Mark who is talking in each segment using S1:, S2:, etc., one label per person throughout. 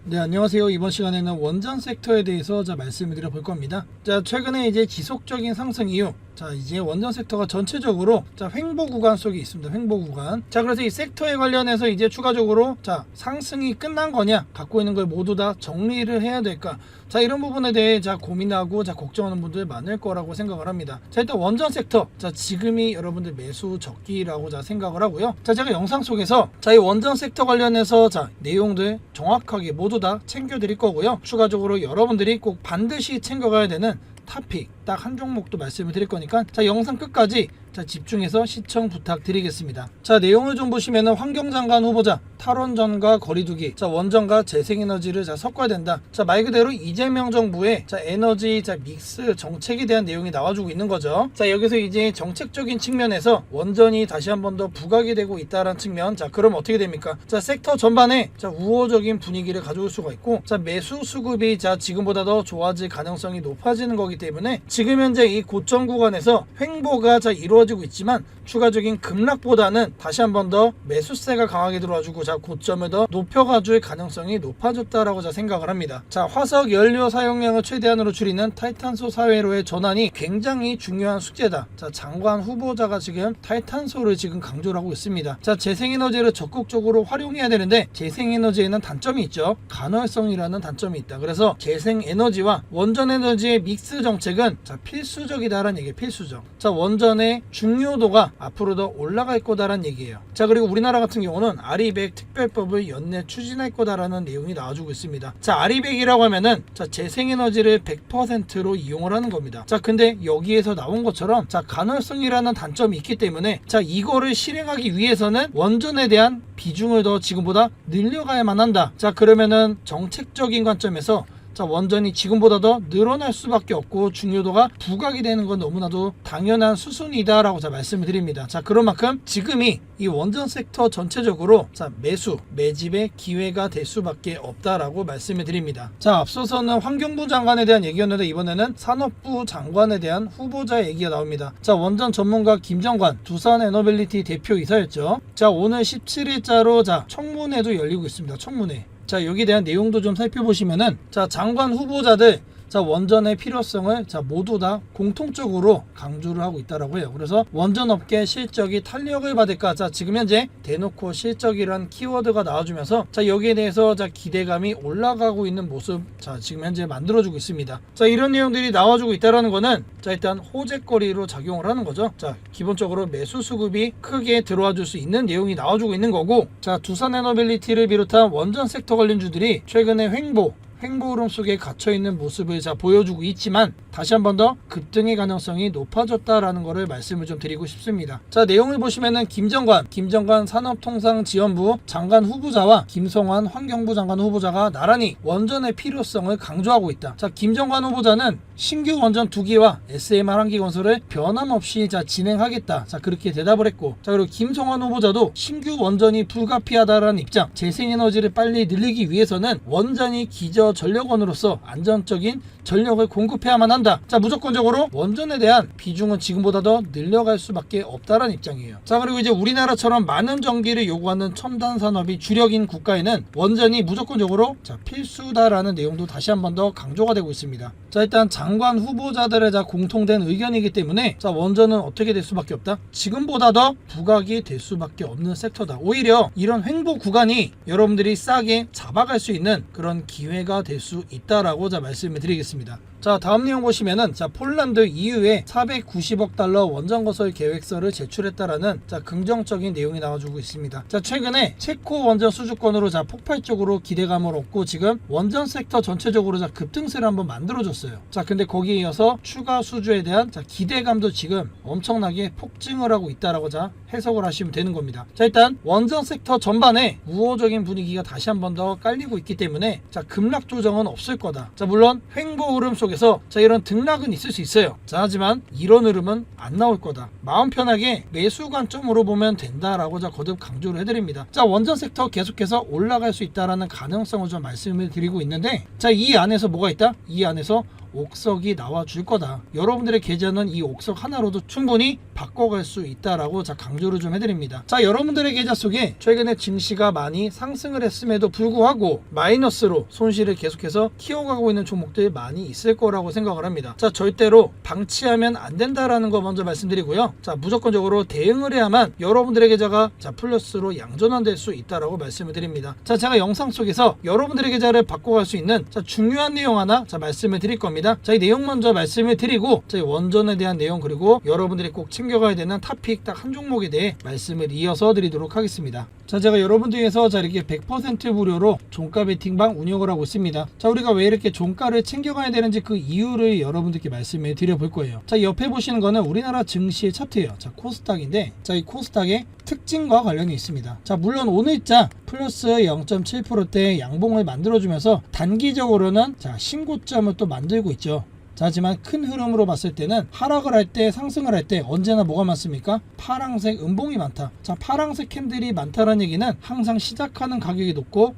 S1: 네, 안녕하세요. 이번 시간에는 원전 섹터에 대해서 말씀을 드려볼 겁니다. 최근에 이제 지속적인 상승 이후 이제 원전 섹터가 전체적으로 횡보 구간 속에 있습니다. 횡보 구간. 그래서 이 섹터에 관련해서 이제 추가적으로 상승이 끝난 거냐, 갖고 있는 걸 모두 다 정리를 해야 될까? 이런 부분에 대해 고민하고 걱정하는 분들 많을 거라고 생각을 합니다. 일단 원전 섹터, 지금이 여러분들 매수 적기라고 생각을 하고요. 제가 영상 속에서 이 원전 섹터 관련해서 내용들 정확하게 모두 다 챙겨 드릴 거고요. 추가적으로 여러분들이 꼭 반드시 챙겨가야 되는 토픽 딱 한 종목도 말씀을 드릴 거니까 영상 끝까지 집중해서 시청 부탁드리겠습니다. 내용을 좀 보시면은 환경장관 후보자 탈원전과 거리두기, 원전과 재생에너지를 섞어야 된다. 말 그대로 이재명 정부의 에너지 믹스 정책에 대한 내용이 나와주고 있는 거죠. 여기서 이제 정책적인 측면에서 원전이 다시 한 번 더 부각이 되고 있다는 측면. 그럼 어떻게 됩니까? 섹터 전반에 우호적인 분위기를 가져올 수가 있고, 매수 수급이 지금보다 더 좋아질 가능성이 높아지는 거기 때문에 지금 현재 이 고점 구간에서 횡보가 이루어지고 있지만 추가적인 급락보다는 다시 한 번 더 매수세가 강하게 들어와주고 고점을 더 높여가줄 가능성이 높아졌다라고 생각을 합니다. 화석 연료 사용량을 최대한으로 줄이는 탈탄소 사회로의 전환이 굉장히 중요한 숙제다. 장관 후보자가 지금 탈탄소를 지금 강조를 하고 있습니다. 재생에너지를 적극적으로 활용해야 되는데 재생에너지에는 단점이 있죠. 간헐성이라는 단점이 있다. 그래서 재생에너지와 원전에너지의 믹스 정책은 필수적이다라는 얘기예요. 필수적. 원전의 중요도가 앞으로 더 올라갈 거다라는 얘기예요. 그리고 우리나라 같은 경우는 아리백 특별법을 연내 추진할 거다라는 내용이 나와주고 있습니다. 아리백이라고 하면은 재생에너지를 100%로 이용을 하는 겁니다. 근데 여기에서 나온 것처럼 간헐성이라는 단점이 있기 때문에 이거를 실행하기 위해서는 원전에 대한 비중을 더 지금보다 늘려가야만 한다. 그러면은 정책적인 관점에서 원전이 지금보다 더 늘어날 수밖에 없고 중요도가 부각이 되는 건 너무나도 당연한 수순이다라고 말씀을 드립니다. 그런 만큼 지금이 이 원전 섹터 전체적으로 매집의 기회가 될 수밖에 없다라고 말씀을 드립니다. 앞서서는 환경부 장관에 대한 얘기였는데 이번에는 산업부 장관에 대한 후보자 얘기가 나옵니다. 원전 전문가 김정관 두산에너빌리티 대표이사였죠. 오늘 17일자로 청문회도 열리고 있습니다. 청문회. 여기에 대한 내용도 좀 살펴보시면은 장관 후보자들 원전의 필요성을 모두 다 공통적으로 강조를 하고 있다라고 해요. 그래서 원전업계 실적이 탄력을 받을까? 지금 현재 대놓고 실적이란 키워드가 나와주면서 여기에 대해서 기대감이 올라가고 있는 모습 지금 현재 만들어주고 있습니다. 이런 내용들이 나와주고 있다라는 거는 일단 호재거리로 작용을 하는 거죠. 기본적으로 매수 수급이 크게 들어와 줄 수 있는 내용이 나와주고 있는 거고, 두산에너빌리티를 비롯한 원전 섹터 관련주들이 최근에 횡보 흐름 속에 갇혀있는 모습을 보여주고 있지만 다시 한 번 더 급등의 가능성이 높아졌다라는 것을 말씀을 좀 드리고 싶습니다. 내용을 보시면은 김정관 산업통상지원부 장관 후보자와 김성환 환경부 장관 후보자가 나란히 원전의 필요성을 강조하고 있다. 김정관 후보자는 신규 원전 2기와 SMR 1기 건설을 변함없이 진행하겠다. 그렇게 대답을 했고, 그리고 김성환 후보자도 신규 원전이 불가피하다라는 입장, 재생에너지를 빨리 늘리기 위해서는 원전이 기저 전력원으로서 안정적인 전력을 공급해야만 한다. 무조건적으로 원전에 대한 비중은 지금보다 더 늘려갈 수밖에 없다라는 입장이에요. 그리고 이제 우리나라처럼 많은 전기를 요구하는 첨단 산업이 주력인 국가에는 원전이 무조건적으로 필수다라는 내용도 다시 한 번 더 강조가 되고 있습니다. 일단 장관 후보자들의 공통된 의견이기 때문에 원전은 어떻게 될 수밖에 없다? 지금보다 더 부각이 될 수밖에 없는 sek터다. 오히려 이런 횡보 구간이 여러분들이 싸게 잡아갈 수 있는 그런 기회가 될 수 있다라고 말씀을 드리겠습니다. 다음 내용 보시면은 폴란드 EU에 490억 달러 원전 건설 계획서를 제출했다라는 긍정적인 내용이 나와주고 있습니다. 최근에 체코 원전 수주권으로 폭발적으로 기대감을 얻고 지금 원전 섹터 전체적으로 급등세를 한번 만들어줬어요. 근데 거기에 이어서 추가 수주에 대한 기대감도 지금 엄청나게 폭증을 하고 있다라고 해석을 하시면 되는 겁니다. 일단 원전 섹터 전반에 우호적인 분위기가 다시 한 번 더 깔리고 있기 때문에 급락 조정은 없을 거다. 물론 횡보 흐름 속에서 이런 등락은 있을 수 있어요. 하지만 이런 흐름은 안 나올 거다. 마음 편하게 매수 관점으로 보면 된다라고 거듭 강조를 해드립니다. 원전 섹터 계속해서 올라갈 수 있다라는 가능성을 좀 말씀을 드리고 있는데, 이 안에서 뭐가 있다? 이 안에서 옥석이 나와줄 거다. 여러분들의 계좌는 이 옥석 하나로도 충분히 바꿔갈 수 있다라고 강조를 좀 해드립니다. 자, 여러분들의 계좌 속에 최근에 증시가 많이 상승을 했음에도 불구하고 마이너스로 손실을 계속해서 키워가고 있는 종목들이 많이 있을 거라고 생각을 합니다. 자, 절대로 방치하면 안 된다라는 거 먼저 말씀드리고요. 자, 무조건적으로 대응을 해야만 여러분들의 계좌가 플러스로 양전환될 수 있다라고 말씀을 드립니다. 자, 제가 영상 속에서 여러분들의 계좌를 바꿔갈 수 있는 중요한 내용 하나 말씀을 드릴 겁니다. 자, 이 내용 먼저 말씀을 드리고 이 원전에 대한 내용 그리고 여러분들이 꼭 챙겨가야 되는 탑픽 딱 한 종목에 대해 말씀을 이어서 드리도록 하겠습니다. 자, 제가 여러분들 위해서 이렇게 100% 무료로 종가 베팅방 운영을 하고 있습니다. 자, 우리가 왜 이렇게 종가를 챙겨가야 되는지 그 이유를 여러분들께 말씀을 드려볼 거예요. 자, 옆에 보시는 거는 우리나라 증시의 차트예요. 자, 코스닥인데, 자, 이 코스닥의 특징과 관련이 있습니다. 자, 물론 오늘자 플러스 0.7%대 양봉을 만들어주면서 단기적으로는 신고점을 또 만들고 있죠. 자, 하지만 큰 흐름으로 봤을 때는 하락을 할 때, 상승을 할 때 언제나 뭐가 많습니까? 파랑색 음봉이 많다. 자, 파랑색 캔들이 많다는 얘기는 항상 시작하는 가격이 높고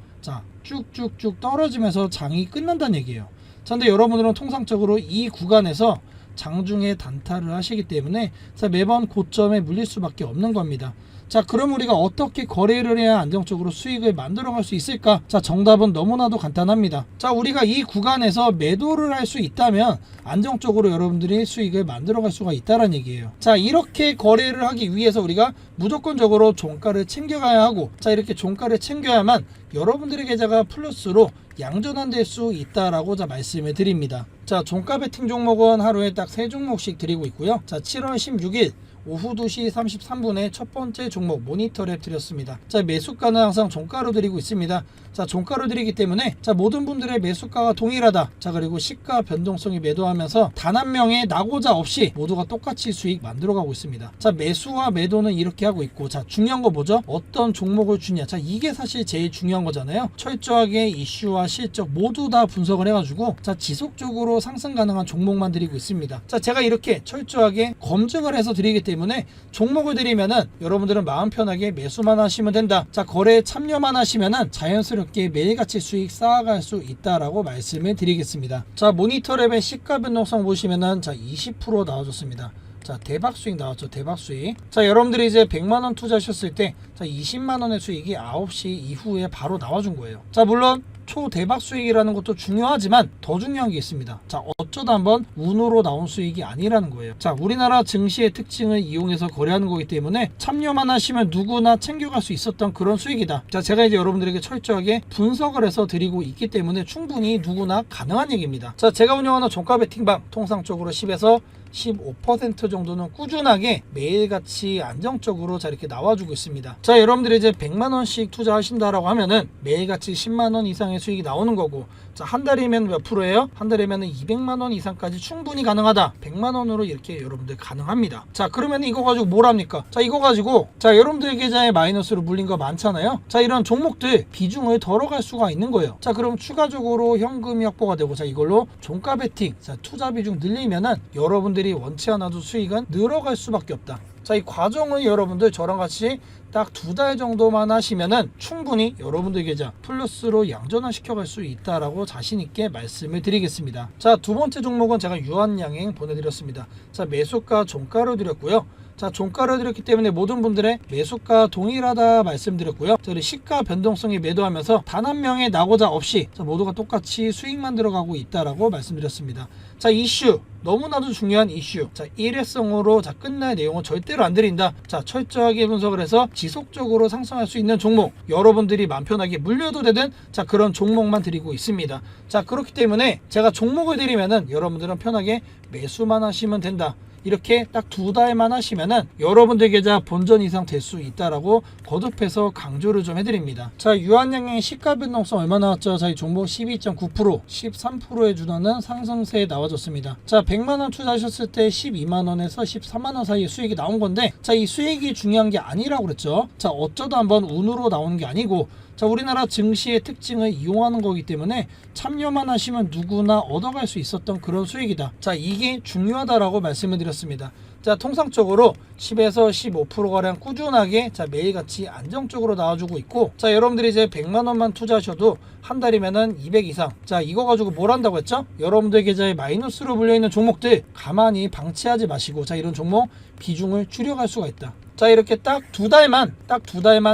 S1: 쭉쭉쭉 떨어지면서 장이 끝난다는 얘기예요. 자, 근데 여러분들은 통상적으로 이 구간에서 장중에 단타를 하시기 때문에 매번 고점에 물릴 수밖에 없는 겁니다. 자, 그럼 우리가 어떻게 거래를 해야 안정적으로 수익을 만들어갈 수 있을까? 자, 정답은 너무나도 간단합니다. 자, 우리가 이 구간에서 매도를 할 수 있다면 안정적으로 여러분들이 수익을 만들어갈 수가 있다는 얘기예요. 자, 이렇게 거래를 하기 위해서 우리가 무조건적으로 종가를 챙겨가야 하고, 자, 이렇게 종가를 챙겨야만 여러분들의 계좌가 플러스로 양전환될 수 있다라고 말씀을 드립니다. 자, 종가 베팅 종목은 하루에 딱 3종목씩 드리고 있고요. 자, 7월 16일 오후 2시 33분에 첫 번째 종목 모니터랩 드렸습니다. 자, 매수가는 항상 종가로 드리고 있습니다. 자, 종가로 드리기 때문에 모든 분들의 매수가가 동일하다. 자, 그리고 시가 변동성이 매도하면서 단 한 명의 낙오자 없이 모두가 똑같이 수익 만들어가고 있습니다. 자, 매수와 매도는 이렇게 하고 있고, 자, 중요한 거 뭐죠? 어떤 종목을 주냐. 자, 이게 사실 제일 중요한 거잖아요. 철저하게 이슈와 실적 모두 다 분석을 해가지고 지속적으로 상승 가능한 종목만 드리고 있습니다. 자, 제가 이렇게 철저하게 검증을 해서 드리기 때문에 종목을 드리면은 여러분들은 마음 편하게 매수만 하시면 된다. 자, 거래에 참여만 하시면은 자연스럽게 매일같이 수익 쌓아갈 수 있다라고 말씀을 드리겠습니다. 자, 모니터랩의 시가 변동성 보시면은 20% 나와줬습니다. 자, 대박 수익 나왔죠. 대박 수익. 자, 여러분들이 이제 100만원 투자하셨을 때 20만원의 수익이 9시 이후에 바로 나와준 거예요. 자, 물론 초대박 수익이라는 것도 중요하지만 더 중요한 게 있습니다. 자, 어쩌다 한번 운으로 나온 수익이 아니라는 거예요. 자, 우리나라 증시의 특징을 이용해서 거래하는 거기 때문에 참여만 하시면 누구나 챙겨갈 수 있었던 그런 수익이다. 자, 제가 이제 여러분들에게 철저하게 분석을 해서 드리고 있기 때문에 충분히 누구나 가능한 얘기입니다. 자, 제가 운영하는 종가 베팅방 통상적으로 10에서 15% 정도는 꾸준하게 매일같이 안정적으로 이렇게 나와주고 있습니다. 자, 여러분들이 이제 100만원씩 투자하신다라고 하면은 매일같이 10만원 이상의 수익이 나오는 거고, 자, 한 달이면 몇 프로예요? 한 달이면 200만원 이상까지 충분히 가능하다. 100만원으로 이렇게 여러분들 가능합니다. 자, 그러면 이거 가지고 뭘 합니까? 자, 이거 가지고 여러분들 계좌에 마이너스로 물린 거 많잖아요. 자, 이런 종목들 비중을 덜어갈 수가 있는 거예요. 자, 그럼 추가적으로 현금이 확보가 되고, 자, 이걸로 종가 베팅, 자, 투자 비중 늘리면은 여러분들이 원치 않아도 수익은 늘어갈 수밖에 없다. 자, 이 과정을 여러분들 저랑 같이 딱 2달 정도만 하시면은 충분히 여러분들 계좌 플러스로 양전환 시켜갈 수 있다라고 자신있게 말씀을 드리겠습니다. 자, 두 번째 종목은 제가 유한양행 보내드렸습니다. 자, 매수가 종가로 드렸고요. 자, 종가를 드렸기 때문에 모든 분들의 매수가 동일하다 말씀드렸고요. 저희 시가 변동성이 매도하면서 단 한 명의 낙오자 없이 모두가 똑같이 수익만 들어가고 있다라고 말씀드렸습니다. 자, 이슈 너무나도 중요한 이슈. 자, 일회성으로 끝날 내용은 절대로 안 드린다. 자, 철저하게 분석을 해서 지속적으로 상승할 수 있는 종목, 여러분들이 마음 편하게 물려도 되는 그런 종목만 드리고 있습니다. 자, 그렇기 때문에 제가 종목을 드리면은 여러분들은 편하게 매수만 하시면 된다. 이렇게 딱 2달만 하시면은 여러분들 계좌 본전 이상 될 수 있다라고 거듭해서 강조를 좀 해드립니다. 자, 유한양행 시가 변동성 얼마 나왔죠? 자, 이 종목 12.9%, 13%에 준하는 상승세에 나와줬습니다. 자, 100만원 투자하셨을 때 12만원에서 13만원 사이에 수익이 나온 건데, 자, 이 수익이 중요한 게 아니라고 그랬죠. 자, 어쩌다 한번 운으로 나오는 게 아니고, 자, 우리나라 증시의 특징을 이용하는 거기 때문에 참여만 하시면 누구나 얻어갈 수 있었던 그런 수익이다. 자, 이게 중요하다라고 말씀을 드렸습니다. 자 통상적으로 10에서 15%가량 꾸준하게 자 매일같이 안정적으로 나와주고 있고, 자 여러분들이 이제 100만원만 투자하셔도 한 달이면은 200 이상, 자 이거 가지고 뭘 한다고 했죠? 여러분들 계좌에 마이너스로 물려있는 종목들 가만히 방치하지 마시고, 자 이런 종목 비중을 줄여갈 수가 있다. 자 이렇게 딱 두 달만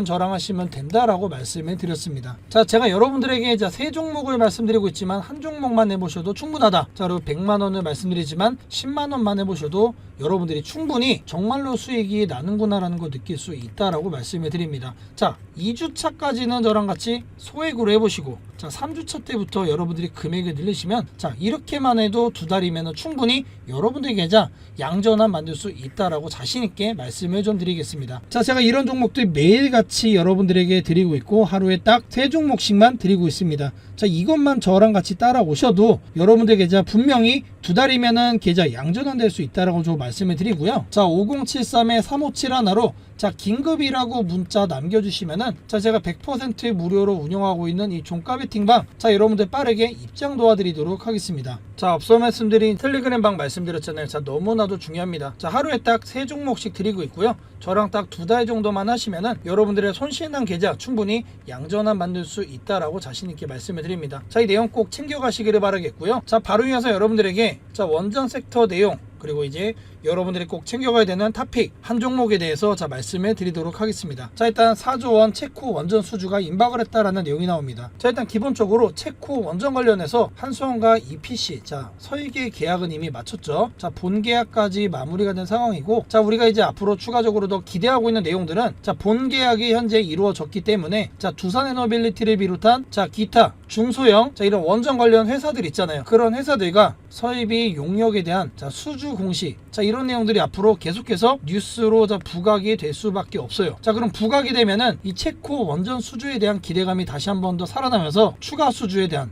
S1: 저랑 하시면 된다라고 말씀을 드렸습니다. 자 제가 여러분들에게 자 세 종목을 말씀드리고 있지만 한 종목만 해보셔도 충분하다. 자 그리고 100만원을 말씀드리지만 10만원만 해보셔도 여러분들이 충분히 정말로 수익이 나는구나라는 걸 느낄 수 있다라고 말씀을 드립니다. 자 2주차까지는 저랑 같이 소액으로 해보시고, 자 3주차 때부터 여러분들이 금액을 늘리시면 자 이렇게만 해도 두 달이면 충분히 여러분들 계좌 양전환 만들 수 있다라고 자신있게 말씀을 좀 드리겠습니다. 자 제가 이런 종목들 매일같이 여러분들에게 드리고 있고 하루에 딱 3종목씩만 드리고 있습니다. 자 이것만 저랑 같이 따라오셔도 여러분들 계좌 분명히 두 달이면은 계좌 양전환 될 수 있다라고 좀 말씀을 드리고요. 자 5073-3571로 자 긴급이라고 문자 남겨주시면은 자 제가 100% 무료로 운영하고 있는 이 종가 베팅방, 자 여러분들 빠르게 입장 도와드리도록 하겠습니다. 자 앞서 말씀드린 텔레그램 방 말씀드렸잖아요. 자 너무나도 중요합니다. 자 하루에 딱 3종목씩 드리고 있고요. 저랑 딱 두 달 정도만 하시면은 여러분들의 손실난 계좌 충분히 양전환 만들 수 있다라고 자신있게 말씀을 드립니다. 자 이 내용 꼭 챙겨가시기를 바라겠고요. 자 바로 이어서 여러분들에게 자 원전 섹터 내용, 그리고 이제 여러분들이 꼭 챙겨가야 되는 탑픽 한 종목에 대해서 자 말씀을 드리도록 하겠습니다. 자 일단 4조원 체코 원전 수주가 임박을 했다라는 내용이 나옵니다. 자 일단 기본적으로 체코 원전 관련해서 한수원과 EPC 자 설계 계약은 이미 마쳤죠. 자 본 계약까지 마무리가 된 상황이고, 자 우리가 이제 앞으로 추가적으로 더 기대하고 있는 내용들은 자 본 계약이 현재 이루어졌기 때문에 자 두산에너빌리티를 비롯한 자 기타 중소형 자 이런 원전 관련 회사들 있잖아요. 그런 회사들과 설비 용역에 대한 자 수주 공시, 자 이런 내용들이 앞으로 계속해서 뉴스로 자 부각이 될 수밖에 없어요. 자 그럼 부각이 되면은 이 체코 원전 수주에 대한 기대감이 다시 한 번 더 살아나면서 추가 수주에 대한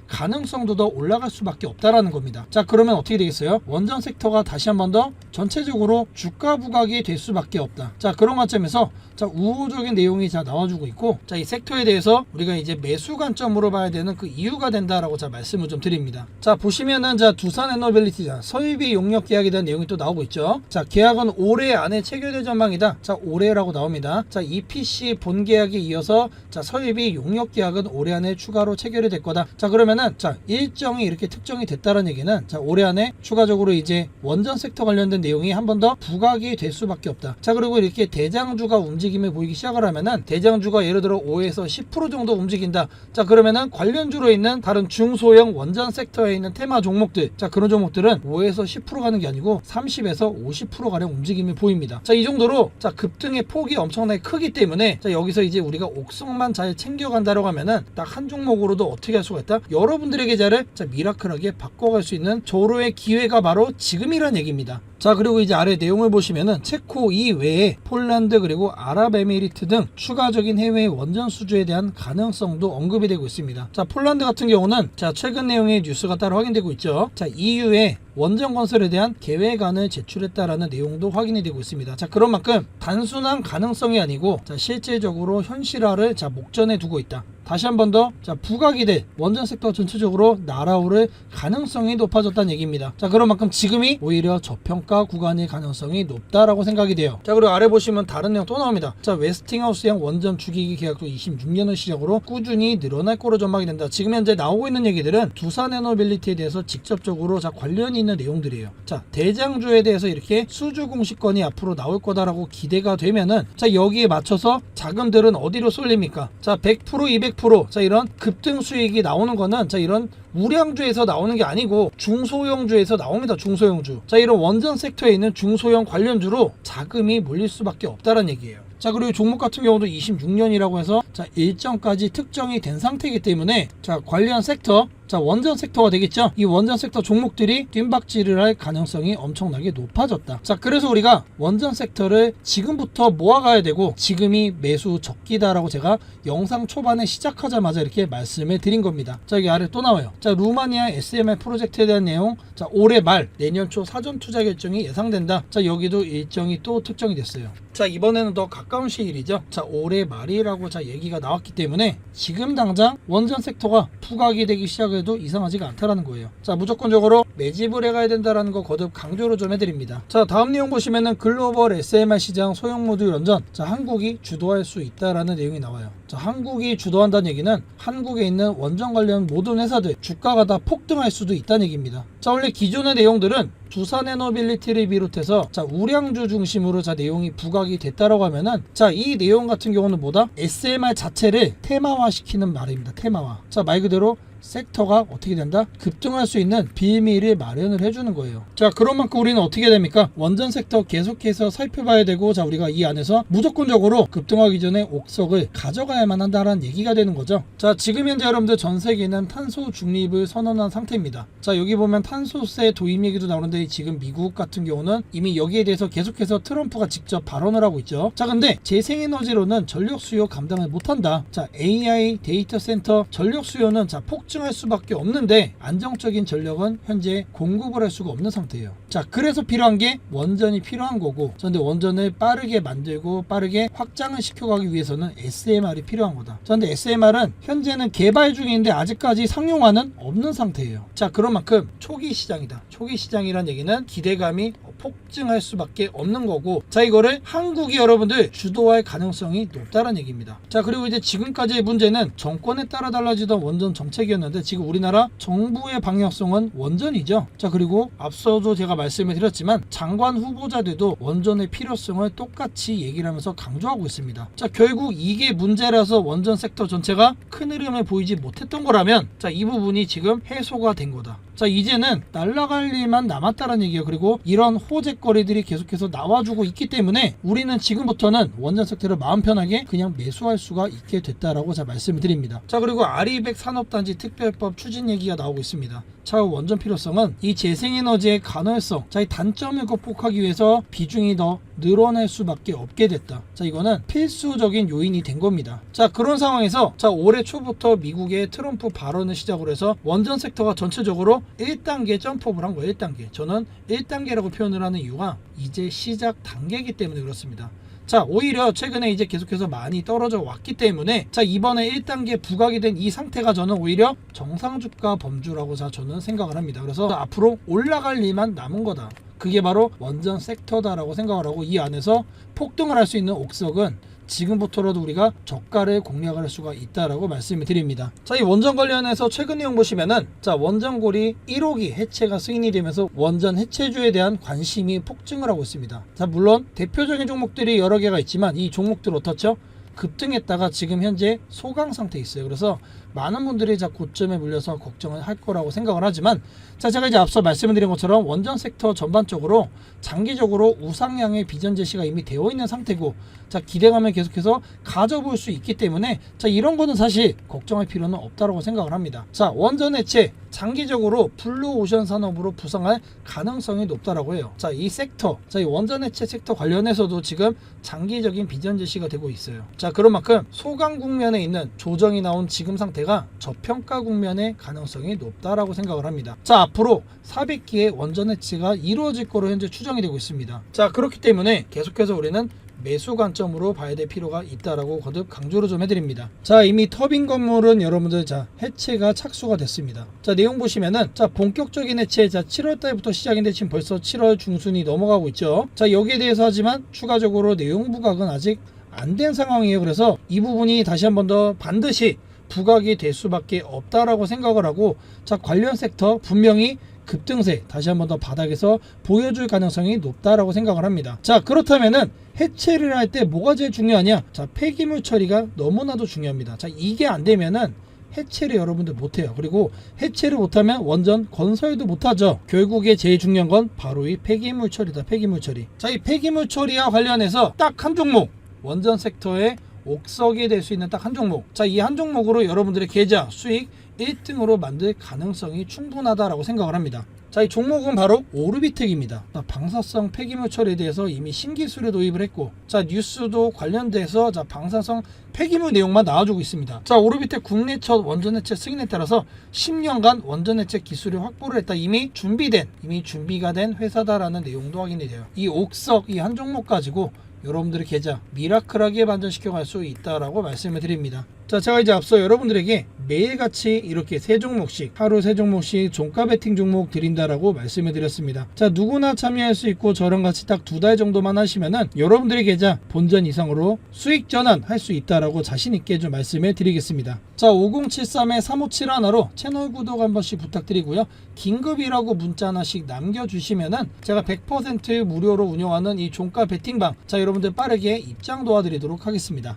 S1: 가능성도 더 올라갈 수밖에 없다라는 겁니다. 자 그러면 어떻게 되겠어요? 원전 섹터가 다시 한 번 더 전체적으로 주가 부각이 될 수밖에 없다. 자 그런 관점에서 자 우호적인 내용이 자 나와주고 있고, 자 이 섹터에 대해서 우리가 이제 매수 관점으로 봐야 되는 그 이유가 된다라고 자 말씀을 좀 드립니다. 자 보시면은 자 두산에너빌리티 자 설비 용역 계약에 대한 내용이 또 나오고 있죠. 자 계약은 올해 안에 체결될 전망이다. 자 올해라고 나옵니다. 자 EPC 본 계약에 이어서 자 설비 용역 계약은 올해 안에 추가로 체결이 될 거다. 자 그러면은 자 일정이 이렇게 특정이 됐다는 얘기는 자 올해 안에 추가적으로 이제 원전 섹터 관련된 내용이 한 번 더 부각이 될 수밖에 없다. 자 그리고 이렇게 대장주가 움직임을 보이기 시작을 하면은 대장주가 예를 들어 5에서 10% 정도 움직인다. 자 그러면은 관련주로 있는 다른 중소형 원전 섹터에 있는 테마 종목들, 자 그런 종목들은 5에서 10% 가는 게 아니고 30에서 50% 가량 움직임이 보입니다. 자 이 정도로 자 급등의 폭이 엄청나게 크기 때문에 자 여기서 이제 우리가 옥석만 잘 챙겨간다라고 하면은 딱 한 종목으로도 어떻게 할 수가 있다? 여러분들의 계좌를 자 미라클하게 바꿔갈 수 있는 조로의 기회가 바로 지금이란 얘기입니다. 자 그리고 이제 아래 내용을 보시면은 체코 이외에 폴란드 그리고 아랍에미리트 등 추가적인 해외 원전 수주에 대한 가능성도 언급이 되고 있습니다. 자 폴란드 같은 경우는 자 최근 내용의 뉴스가 따로 확인되고 있죠. 자 EU에 원전 건설에 대한 계획안을 제출했다라는 내용도 확인이 되고 있습니다. 자 그런 만큼 단순한 가능성이 아니고 자 실질적으로 현실화를 자 목전에 두고 있다. 다시 한 번 더 자 부각이 될 원전 섹터 전체적으로 날아오를 가능성이 높아졌다는 얘기입니다. 자 그런 만큼 지금이 오히려 저평가 구간일 가능성이 높다라고 생각이 돼요. 자 그리고 아래 보시면 다른 내용 또 나옵니다. 자 웨스팅하우스형 원전 주기기 계약도 26년을 시작으로 꾸준히 늘어날 거로 전망이 된다. 지금 현재 나오고 있는 얘기들은 두산에너빌리티에 대해서 직접적으로 자 관련이 있는 내용들이에요. 자 대장주에 대해서 이렇게 수주 공시권이 앞으로 나올 거다라고 기대가 되면은 자 여기에 맞춰서 자금들은 어디로 쏠립니까? 자 100% 200% 자 이런 급등 수익이 나오는 거는 자 이런 우량주에서 나오는 게 아니고 중소형주에서 나옵니다. 중소형주. 자 이런 원전 섹터에 있는 중소형 관련주로 자금이 몰릴 수밖에 없다는 얘기예요. 자 그리고 종목 같은 경우도 26년이라고 해서 자 일정까지 특정이 된 상태이기 때문에 자 관련 섹터 자 원전 섹터가 되겠죠. 이 원전 섹터 종목들이 뜀박질을 할 가능성이 엄청나게 높아졌다. 자 그래서 우리가 원전 섹터를 지금부터 모아가야 되고 지금이 매수 적기다라고 제가 영상 초반에 시작하자마자 이렇게 말씀을 드린 겁니다. 자 여기 아래 또 나와요. 자 루마니아 SMR 프로젝트에 대한 내용 자 올해 말 내년 초 사전 투자 결정이 예상된다. 자 여기도 일정이 또 특정이 됐어요. 자 이번에는 더 가까운 시일이죠. 자 올해 말이라고 자 얘기가 나왔기 때문에 지금 당장 원전 섹터가 부각이 되기 시작을 해도 이상하지가 않다라는 거예요. 자, 무조건적으로 매집을 해가야 된다라는 거 거듭 강조를 좀 해드립니다. 자, 다음 내용 보시면은 글로벌 SMR 시장 소형 모듈 원전, 자, 한국이 주도할 수 있다라는 내용이 나와요. 자, 한국이 주도한다는 얘기는 한국에 있는 원전 관련 모든 회사들 주가가 다 폭등할 수도 있다는 얘기입니다. 자, 원래 기존의 내용들은 두산에너빌리티를 비롯해서 자, 우량주 중심으로 자, 내용이 부각이 됐다라고 하면은 자, 이 내용 같은 경우는 뭐다? SMR 자체를 테마화 시키는 말입니다. 테마화. 자, 말 그대로 섹터가 어떻게 된다? 급등할 수 있는 빌미를 마련을 해주는 거예요. 자, 그런 만큼 우리는 어떻게 됩니까? 원전 섹터 계속해서 살펴봐야 되고, 자, 우리가 이 안에서 무조건적으로 급등하기 전에 옥석을 가져가야만 한다라는 얘기가 되는 거죠. 자, 지금 현재 여러분들 전 세계는 탄소 중립을 선언한 상태입니다. 자, 여기 보면 탄소세 도입 얘기도 나오는데 지금 미국 같은 경우는 이미 여기에 대해서 계속해서 트럼프가 직접 발언을 하고 있죠. 자, 근데 재생에너지로는 전력 수요 감당을 못한다. 자, AI 데이터 센터 전력 수요는 자, 폭증할 수밖에 없는데 안정적인 전력은 현재 공급을 할 수가 없는 상태예요. 자, 그래서 필요한 게 원전이 필요한 거고, 그런데 원전을 빠르게 만들고 빠르게 확장을 시켜가기 위해서는 SMR이 필요한 거다. 그런데 SMR은 현재는 개발 중인데 아직까지 상용화는 없는 상태예요. 자, 그런 만큼 초기 시장이다. 초기 시장이란 얘기는 기대감이 폭증할 수밖에 없는 거고, 자, 이거를 한국이 여러분들 주도할 가능성이 높다는 얘기입니다. 자, 그리고 이제 지금까지의 문제는 정권에 따라 달라지던 원전 정책이었는데 지금 우리나라 정부의 방향성은 원전이죠. 자, 그리고 앞서도 제가 말씀을 드렸지만 장관 후보자들도 원전의 필요성을 똑같이 얘기를 하면서 강조하고 있습니다. 자, 결국 이게 문제라서 원전 섹터 전체가 큰 흐름을 보이지 못했던 거라면 자, 이 부분이 지금 해소가 된 거다. 자, 이제는 날아갈 일만 남았다는 얘기예요. 그리고 이런 호재거리들이 계속해서 나와주고 있기 때문에 우리는 지금부터는 원전 섹터를 마음 편하게 그냥 매수할 수가 있게 됐다라고 자, 말씀을 드립니다. 자, 그리고 아리백 산업단지 특별법 추진 얘기가 나오고 있습니다. 차후 원전 필요성은 이 재생에너지의 가능성, 자, 이 단점을 극복하기 위해서 비중이 더 늘어날 수밖에 없게 됐다. 자, 이거는 필수적인 요인이 된 겁니다. 자, 그런 상황에서 자, 올해 초부터 미국의 트럼프 발언을 시작으로 해서 원전 섹터가 전체적으로 1단계 점프업을 한 거예요. 1단계. 저는 1단계라고 표현을 하는 이유가 이제 시작 단계이기 때문에 그렇습니다. 자, 오히려 최근에 이제 계속해서 많이 떨어져 왔기 때문에 자, 이번에 1단계 부각이 된 이 상태가 저는 오히려 정상주가 범주라고 자, 저는 생각을 합니다. 그래서 앞으로 올라갈 일만 남은 거다. 그게 바로 원전 섹터다라고 생각을 하고 이 안에서 폭등을 할 수 있는 옥석은 지금부터라도 우리가 저가를 공략을 할 수가 있다라고 말씀을 드립니다. 자, 이 원전 관련해서 최근 내용 보시면은 자, 원전고리 1호기 해체가 승인이 되면서 원전 해체주에 대한 관심이 폭증을 하고 있습니다. 자, 물론 대표적인 종목들이 여러 개가 있지만 이 종목들 어떻죠? 급등했다가 지금 현재 소강 상태에 있어요. 그래서 많은 분들이 자, 고점에 물려서 걱정을 할 거라고 생각을 하지만 자, 제가 이제 앞서 말씀을 드린 것처럼 원전 섹터 전반적으로 장기적으로 우상향의 비전 제시가 이미 되어 있는 상태고 자, 기대감을 계속해서 가져볼 수 있기 때문에 자, 이런 거는 사실 걱정할 필요는 없다고 생각을 합니다. 자, 원전 해체 장기적으로 블루오션 산업으로 부상할 가능성이 높다라고 해요. 자, 이 섹터, 자, 이 원전 해체 섹터 관련해서도 지금 장기적인 비전 제시가 되고 있어요. 자, 그런 만큼 소강 국면에 있는 조정이 나온 지금 상태가 저평가 국면의 가능성이 높다라고 생각을 합니다. 자, 앞으로 400기의 원전 해체가 이루어질 거로 현재 추정이 되고 있습니다. 자, 그렇기 때문에 계속해서 우리는 매수 관점으로 봐야 될 필요가 있다라고 거듭 강조를 좀 해드립니다. 자, 이미 터빈 건물은 여러분들 자, 해체가 착수가 됐습니다. 자, 내용 보시면은 자, 본격적인 해체 자, 7월달부터 시작인데 지금 벌써 7월 중순이 넘어가고 있죠. 자, 여기에 대해서 하지만 추가적으로 내용 부각은 아직 안 된 상황이에요. 그래서 이 부분이 다시 한 번 더 반드시 부각이 될 수밖에 없다라고 생각을 하고 자, 관련 섹터 분명히 급등세 다시 한 번 더 바닥에서 보여줄 가능성이 높다라고 생각을 합니다. 자, 그렇다면은 해체를 할 때 뭐가 제일 중요하냐? 자, 폐기물 처리가 너무나도 중요합니다. 자, 이게 안 되면은 해체를 여러분들 못해요. 그리고 해체를 못하면 원전 건설도 못하죠. 결국에 제일 중요한 건 바로 이 폐기물 처리다. 폐기물 처리. 자, 이 폐기물 처리와 관련해서 딱 한 종목, 원전 섹터에 옥석이 될 수 있는 딱 한 종목. 자, 이 한 종목으로 여러분들의 계좌 수익 1등으로 만들 가능성이 충분하다라고 생각을 합니다. 자, 이 종목은 바로 오르비텍입니다. 방사성 폐기물 처리에 대해서 이미 신기술을 도입을 했고 자, 뉴스도 관련돼서 자, 방사성 폐기물 내용만 나와주고 있습니다. 자, 오르비텍 국내 첫 원전 해체 승인에 따라서 10년간 원전 해체 기술을 확보를 했다. 이미 준비가 된 회사다라는 내용도 확인이 돼요. 이 옥석 이 한 종목 가지고 여러분들의 계좌 미라클하게 반전시켜 갈 수 있다라고 말씀을 드립니다. 자, 제가 이제 앞서 여러분들에게 매일같이 이렇게 3종목씩 하루 3종목씩 종가 베팅 종목 드린다라고 말씀을 드렸습니다. 자, 누구나 참여할 수 있고 저랑 같이 딱 2달 정도만 하시면은 여러분들의 계좌 본전 이상으로 수익 전환할 수 있다라고 자신 있게 좀 말씀을 드리겠습니다. 자, 5073-3571로 채널 구독 한 번씩 부탁드리고요. 긴급이라고 문자 하나씩 남겨주시면은 제가 100% 무료로 운영하는 이 종가 베팅방, 자, 여러분들 빠르게 입장 도와드리도록 하겠습니다.